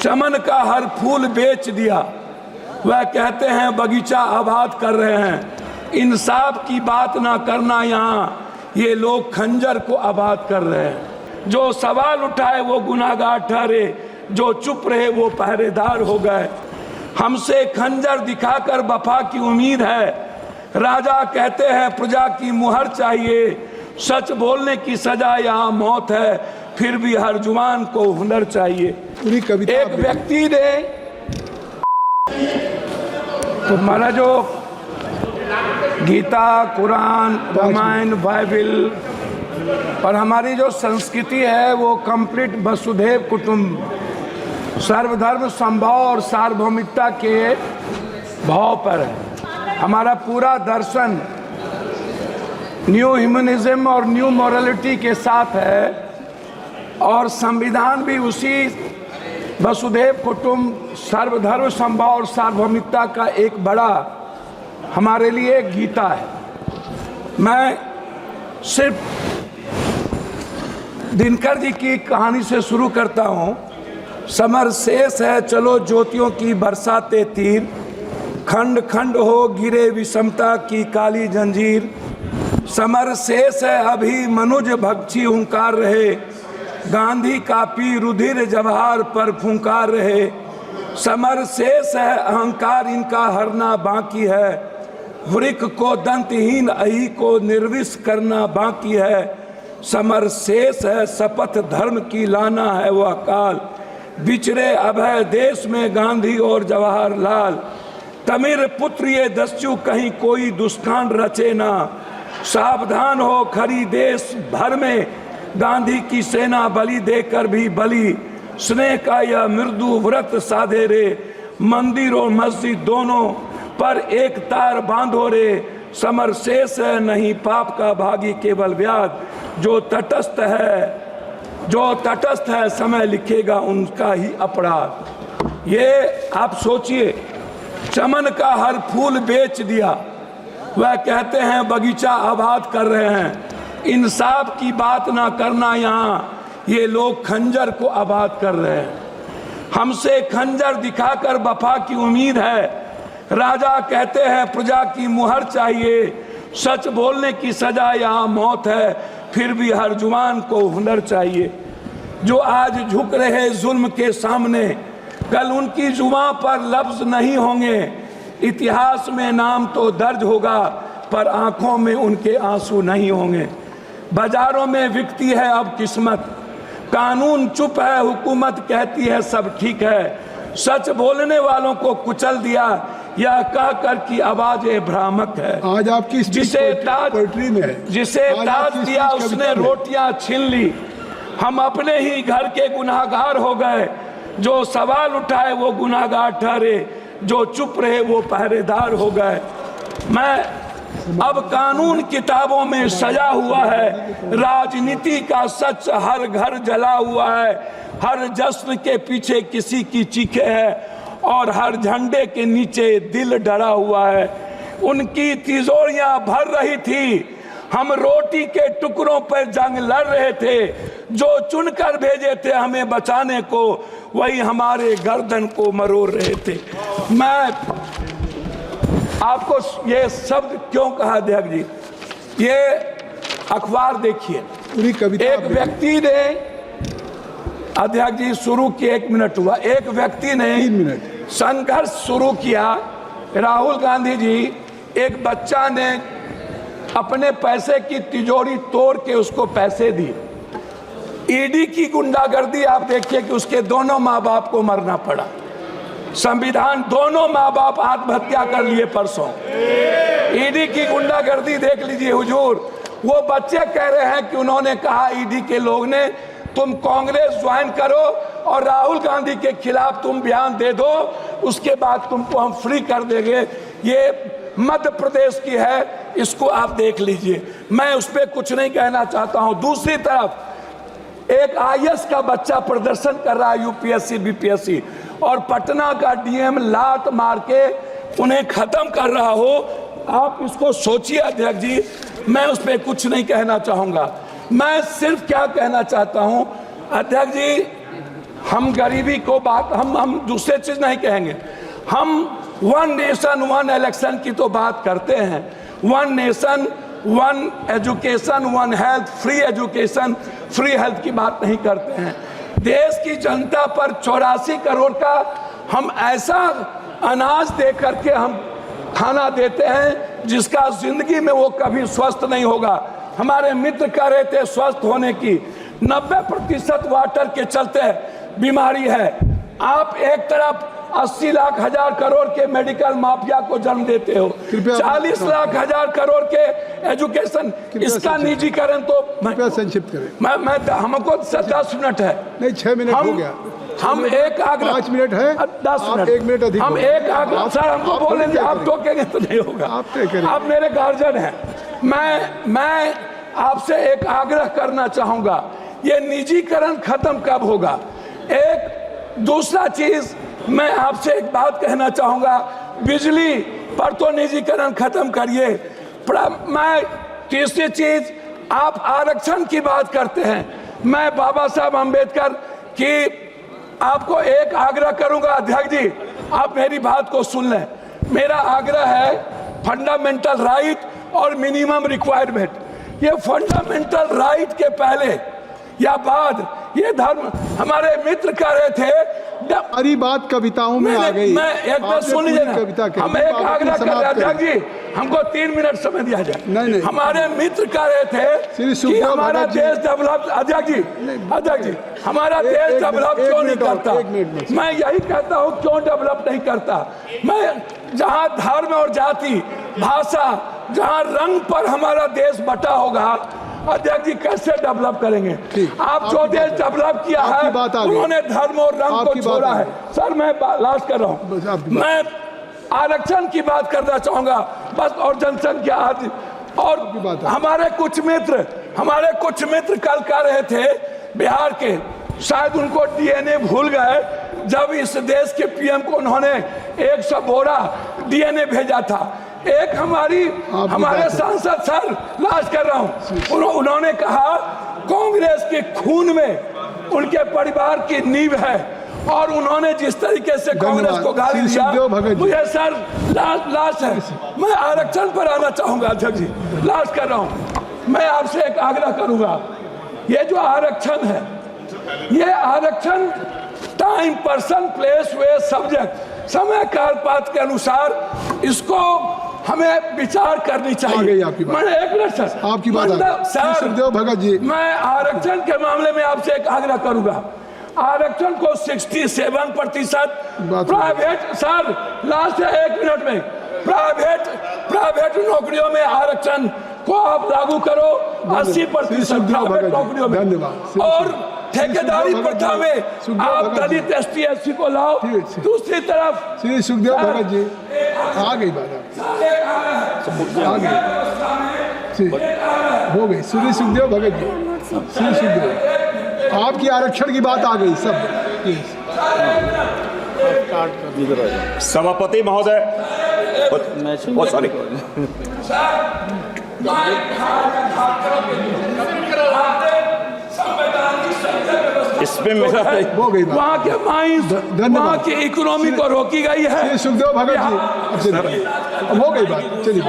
चमन का हर फूल बेच दिया, वह कहते हैं बगीचा आबाद कर रहे हैं। इंसाफ की बात ना करना, यहाँ ये लोग खंजर को आबाद कर रहे हैं। जो सवाल उठाए वो गुनाहगार ठहरे, जो चुप रहे वो पहरेदार हो गए। हमसे खंजर दिखाकर वफा की उम्मीद है, राजा कहते हैं प्रजा की मुहर चाहिए। सच बोलने की सजा यहाँ मौत है, फिर भी हर जुबान को हुनर चाहिए। पूरी कविता एक व्यक्ति ने हमारा जो गीता, कुरान, रामायण, बाइबल और हमारी जो संस्कृति है वो कंप्लीट वसुधैव कुटुंब, सर्वधर्म समभाव और सार्वभौमिकता के भाव पर है। हमारा पूरा दर्शन न्यू ह्यूमनिज्म और न्यू मॉरलिटी के साथ है, और संविधान भी उसी वसुधैव कुटुंब, सर्वधर्म समभाव और सार्वभौमिकता का एक बड़ा हमारे लिए गीता है। मैं सिर्फ दिनकर जी की कहानी से शुरू करता हूँ। समर शेष है चलो ज्योतियों की बरसाते तीर, खंड खंड हो गिरे विषमता की काली जंजीर। समर शेष है अभी मनुज भक्षी हुंकार रहे, गांधी कापी रुधिर जवाहर पर फुंकार रहे। समर शेष है अहंकार इनका हरना बाकी है, वृक्ष को दंतहीन अहि को निर्विष करना बाकी है। समर शेष है शपथ धर्म की लाना है वह काल, बिछड़े अभय देश में गांधी और जवाहरलाल। तमिर पुत्र ये दस्यु कहीं कोई दुष्कांड रचे ना, सावधान हो खरी देश भर में गांधी की सेना बलि देकर भी बलि। स्नेह का यह मृदु व्रत साधे रे, मंदिर और मस्जिद दोनों पर एक तार बांधो रे। समर शेष है नहीं पाप का भागी केवल व्याध, जो तटस्थ है समय लिखेगा उनका ही अपराध। ये आप सोचिए, चमन का हर फूल बेच दिया, वह कहते हैं बगीचा आबाद कर रहे हैं। इंसाफ की बात ना करना, यहाँ ये लोग खंजर को आबाद कर रहे हैं। हमसे खंजर दिखाकर वफा की उम्मीद है, राजा कहते हैं प्रजा की मुहर चाहिए। सच बोलने की सजा यहाँ मौत है, फिर भी हर जुबान को हुनर चाहिए। जो आज झुक रहे जुल्म के सामने, कल उनकी जुबान पर लफ्ज नहीं होंगे। इतिहास में नाम तो दर्ज होगा, पर आंखों में उनके आंसू नहीं होंगे। बाजारों में बिकती है अब किस्मत, कानून चुप है हुकूमत कहती है सब ठीक है। सच बोलने वालों को कुचल दिया, यह कहकर की आवाजें भ्रामक है। आज आपकी जिसे ताज दिया उसने रोटियां छीन ली, हम अपने ही घर के गुनाहगार हो गए। जो सवाल उठाए वो गुनाहगार ठहरे, जो चुप रहे वो पहरेदार हो गए। अब कानून किताबों में सजा हुआ है, राजनीति का सच हर घर जला हुआ है। हर जश्न के पीछे किसी की चीखें है, और हर झंडे के नीचे दिल डरा हुआ है। उनकी तिजोरियां भर रही थी, हम रोटी के टुकड़ों पर जंग लड़ रहे थे। जो चुनकर भेजे थे हमें बचाने को, वही हमारे गर्दन को मरोड़ रहे थे। मैं आपको ये शब्द क्यों कहा अध्यक्ष जी, ये अखबार देखिए। पूरी कविता एक व्यक्ति ने, अध्यक्ष जी शुरू किया, 1 मिनट हुआ, एक व्यक्ति ने 3 मिनट संघर्ष शुरू किया। राहुल गांधी जी, एक बच्चा ने अपने पैसे की तिजोरी तोड़ के उसको पैसे दिए। ईडी की गुंडागर्दी आप देखिए कि उसके दोनों माँ बाप को मरना पड़ा। संविधान, दोनों माँ बाप आत्महत्या कर लिए परसों। ईडी की गुंडागर्दी देख लीजिए हुजूर। वो बच्चे कह रहे हैं कि उन्होंने कहा ईडी के लोग ने तुम कांग्रेस ज्वाइन करो और राहुल गांधी के खिलाफ तुम बयान दे दो, उसके बाद तुमको हम फ्री कर देंगे। ये मध्य प्रदेश की है, इसको आप देख लीजिए। मैं उस पर कुछ नहीं कहना चाहता हूं। दूसरी तरफ एक आईएएस का बच्चा प्रदर्शन कर रहा है यूपीएससी बीपीएससी, और पटना का डीएम लात मार के उन्हें खत्म कर रहा हो। आप इसको सोचिए अध्यक्ष जी। मैं उस पर कुछ नहीं कहना चाहूंगा। मैं सिर्फ क्या कहना चाहता हूं अध्यक्ष जी, हम गरीबी को बात हम दूसरे चीज नहीं कहेंगे। हम वन नेशन वन इलेक्शन की तो बात करते हैं, one nation one education one health, free education free health की बात नहीं करते हैं। देश की जनता पर 84 करोड़ का हम ऐसा अनाज दे करके हम खाना देते हैं जिसका जिंदगी में वो कभी स्वस्थ नहीं होगा। हमारे मित्र कह रहे थे स्वस्थ होने की, 90% वाटर के चलते बीमारी है। आप एक तरफ 80 लाख हजार करोड़ के मेडिकल माफिया को जन्म देते हो, 40 लाख हजार करोड़ के एजुकेशन, इसका निजीकरण तो संक्षिप्त करें। मैं हमको 10 मिनट है, नहीं 6 मिनट हो गया। हम एक आग्रह 5 मिनट है, 10 मिनट, 1 मिनट अधिक। हम एक आग्रह, सर हमको बोलेंगे, आप टोकेंगे तो नहीं होगा। आप मेरे गार्जियन हैं, मैं आपसे एक आग्रह करना चाहूंगा, ये निजीकरण खत्म कब होगा? एक दूसरा चीज मैं आपसे एक बात कहना चाहूंगा, बिजली पर तो निजीकरण खत्म करिए। मैं तीसरी चीज, आप आरक्षण की बात करते हैं, मैं बाबा साहब अम्बेडकर की आपको एक आग्रह करूंगा, अध्यक्ष जी आप मेरी बात को सुन लें। मेरा आग्रह है फंडामेंटल राइट और मिनिमम रिक्वायरमेंट। ये फंडामेंटल राइट के पहले या बाद ये धर्म, हमारे मित्र कह रहे थे, सारी बात कविताओं में आ गई। मैं एक बात सुन लीजिए ना, हम एक आग्रह कर रहे हैं अध्यक्ष जी, हमको 3 मिनट समय दिया जाए। नहीं। हमारे मित्र कह रहे थे कि हमारा देश डेवलप, अध्यक्ष जी हमारा देश डेवलप क्यों नहीं करता? मैं यही कहता हूँ क्यों डेवलप नहीं करता। मैं जहाँ धर्म और जाति भाषा, जहाँ रंग पर हमारा देश बटा होगा, अध्यक्ष जी कैसे डेवलप करेंगे? आप जो देश डेवलप किया है उन्होंने धर्म और रंग को छोड़ा है। सर मैं लास्ट कर रहा हूँ, मैं आरक्षण की बात करना चाहूंगा बस, और जनसंख्या आदि। और हमारे कुछ मित्र कल कह रहे थे बिहार के, शायद उनको डीएनए भूल गए जब इस देश के पीएम को उन्होंने 100 बोरा डीएनए भेजा था। एक हमारे सांसद, सर लास्ट कर रहा हूं, उन्होंने कहा कांग्रेस के खून में उनके परिवार की नींव है, और उन्होंने जिस तरीके से कांग्रेस को गाली दिया, मुझे सर लास्ट है, मैं आरक्षण पर आना चाहूंगा अध्यक्ष जी, लास्ट कर रहा हूं। मैं आपसे एक आग्रह करूंगा, ये जो आरक्षण है, ये आरक्षण टाइम पर्सन प्लेस वे सब्जेक्ट, समय काल पात्र के अनुसार इसको हमें विचार करनी चाहिए। मैंने 1 मिनट सर, आपकी बात सर सुखदेव भगत जी, मैं आरक्षण के मामले में आपसे एक आग्रह करूंगा, आरक्षण को 67% प्राइवेट, सर लास्ट है 1 मिनट में, प्राइवेट नौकरियों में आरक्षण को आप लागू करो, 80% नौकरियों में। धन्यवाद। और ठेकेदारी प्रथा में आप दलित ST SC को लाओ। दूसरी तरफ श्री सुखदेव भगत जी, आ गई बात, आ गई, हो गई। श्री सुखदेव भगत जी, श्री सुखदेव, आपकी आरक्षण की बात आ गई सब। सभापति महोदय, सॉरी, इसमें मेरा हो गई, वहाँ के माइंस, वहाँ की इकोनॉमी को रोकी गई है। सुखदेव भगत जी, अब हो गई बात, चलिए।